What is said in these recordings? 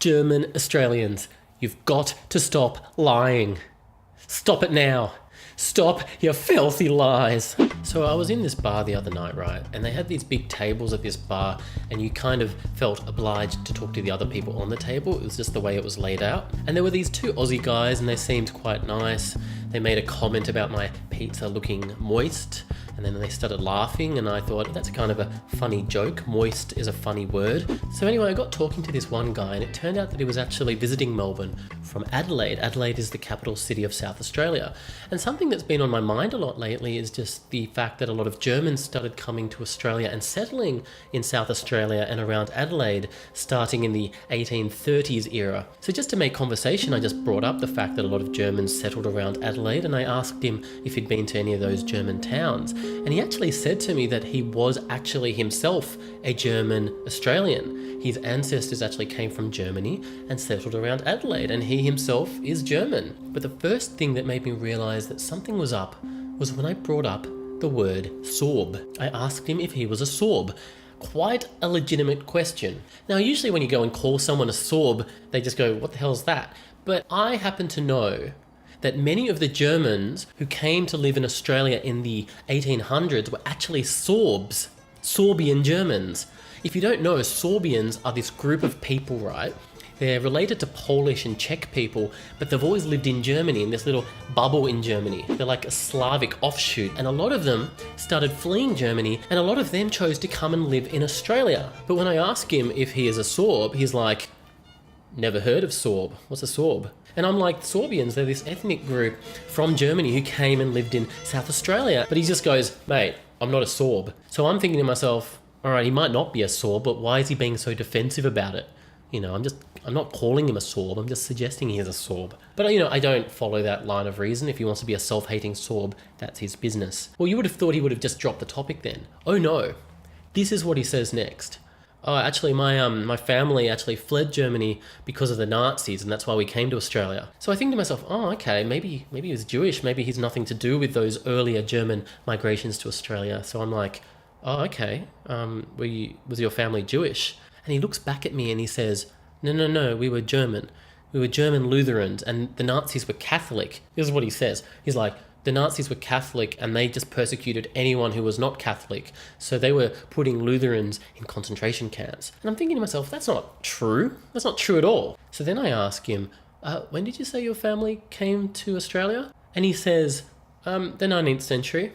German Australians, you've got to stop lying. Stop it now. Stop your filthy lies. So I was in this bar the other night, right? And they had these big tables at this bar, and you kind of felt obliged to talk to the other people on the table. It was just the way it was laid out. And there were these two Aussie guys, and they seemed quite nice. They made a comment about my pizza looking moist, and then they started laughing, and I thought, that's kind of a funny joke. Moist is a funny word. So anyway, I got talking to this one guy, and it turned out that he was actually visiting Melbourne from Adelaide. Adelaide is the capital city of South Australia. And something that's been on my mind a lot lately is just the fact that a lot of Germans started coming to Australia and settling in South Australia and around Adelaide starting in the 1830s era. So just to make conversation, I just brought up the fact that a lot of Germans settled around Adelaide, and I asked him if he'd been to any of those German towns. And he actually said to me that he was actually himself a German Australian. His ancestors actually came from Germany and settled around Adelaide, and he himself is German. But the first thing that made me realise that something was up was when I brought up the word Sorb. I asked him if he was a Sorb. Quite a legitimate question. Now, usually when you go and call someone a Sorb, they just go, what the hell's that? But I happen to know that many of the Germans who came to live in Australia in the 1800s were actually Sorbs, Sorbian Germans. If you don't know, Sorbians are this group of people, right? They're related to Polish and Czech people, but they've always lived in Germany, in this little bubble in Germany. They're like a Slavic offshoot, and a lot of them started fleeing Germany, and a lot of them chose to come and live in Australia. But when I ask him if he is a Sorb, he's like, never heard of Sorb. What's a Sorb? And I'm like, Sorbians, they're this ethnic group from Germany who came and lived in South Australia. But he just goes, mate, I'm not a Sorb. So I'm thinking to myself, all right, he might not be a Sorb, but why is he being so defensive about it? You know, I'm not calling him a Sorb, I'm just suggesting he is a Sorb. But, you know, I don't follow that line of reason. If he wants to be a self-hating Sorb, that's his business. Well, you would have thought he would have just dropped the topic then. Oh no, this is what he says next. Oh, actually, my family actually fled Germany because of the Nazis, and that's why we came to Australia. So I think to myself, oh, okay, maybe he was Jewish. Maybe he's nothing to do with those earlier German migrations to Australia. So I'm like, oh, okay, was your family Jewish? And he looks back at me and he says, no, we were German. We were German Lutherans, and the Nazis were Catholic. This is what he says. He's like, the Nazis were Catholic and they just persecuted anyone who was not Catholic. So they were putting Lutherans in concentration camps. And I'm thinking to myself, that's not true. That's not true at all. So then I ask him, when did you say your family came to Australia? And he says, the 19th century,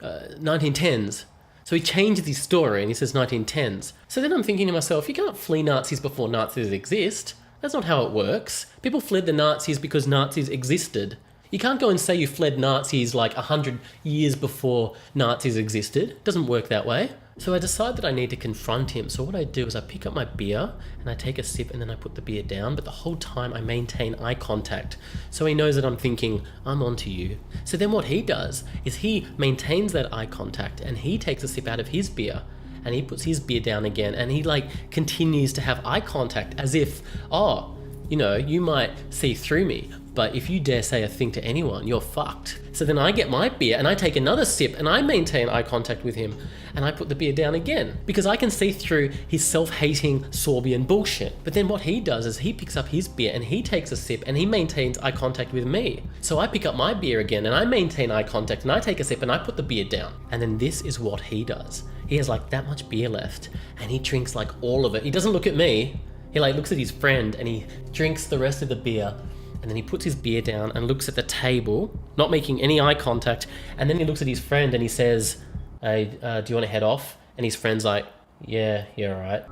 1910s. So he changes his story and he says 1910s. So then I'm thinking to myself, you can't flee Nazis before Nazis exist. That's not how it works. People fled the Nazis because Nazis existed. You can't go and say you fled Nazis like 100 years before Nazis existed. It doesn't work that way. So I decide that I need to confront him. So what I do is I pick up my beer and I take a sip and then I put the beer down, but the whole time I maintain eye contact. So he knows that I'm thinking, I'm onto you. So then what he does is he maintains that eye contact and he takes a sip out of his beer and he puts his beer down again and he like continues to have eye contact as if, oh, you know, you might see through me, but if you dare say a thing to anyone, you're fucked. So then I get my beer and I take another sip and I maintain eye contact with him and I put the beer down again because I can see through his self-hating Sorbian bullshit. But then what he does is he picks up his beer and he takes a sip and he maintains eye contact with me. So I pick up my beer again and I maintain eye contact and I take a sip and I put the beer down. And then this is what he does. He has like that much beer left and he drinks like all of it. He doesn't look at me. He like looks at his friend and he drinks the rest of the beer. And then he puts his beer down and looks at the table, not making any eye contact. And then he looks at his friend and he says, hey, do you want to head off? And his friend's like, yeah, all right.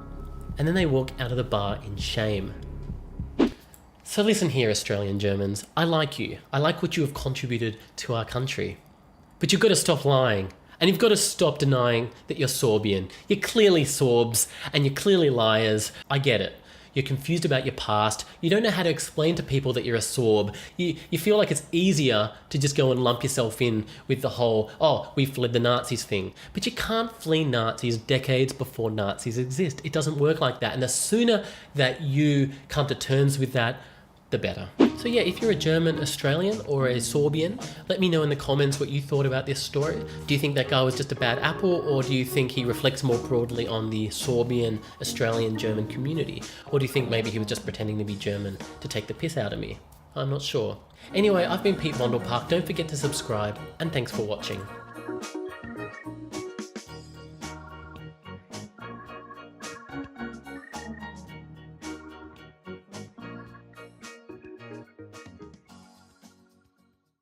And then they walk out of the bar in shame. So listen here, Australian Germans. I like you. I like what you have contributed to our country. But you've got to stop lying. And you've got to stop denying that you're Sorbian. You're clearly Sorbs and you're clearly liars. I get it. You're confused about your past. You don't know how to explain to people that you're a Sorb. You feel like it's easier to just go and lump yourself in with the whole, oh, we fled the Nazis thing. But you can't flee Nazis decades before Nazis exist. It doesn't work like that. And the sooner that you come to terms with that, the better. So yeah, if you're a German Australian or a Sorbian, let me know in the comments what you thought about this story. Do you think that guy was just a bad apple, or do you think he reflects more broadly on the Sorbian Australian German community? Or do you think maybe he was just pretending to be German to take the piss out of me? I'm not sure. Anyway, I've been Pete Vondelpark. Don't forget to subscribe, and thanks for watching.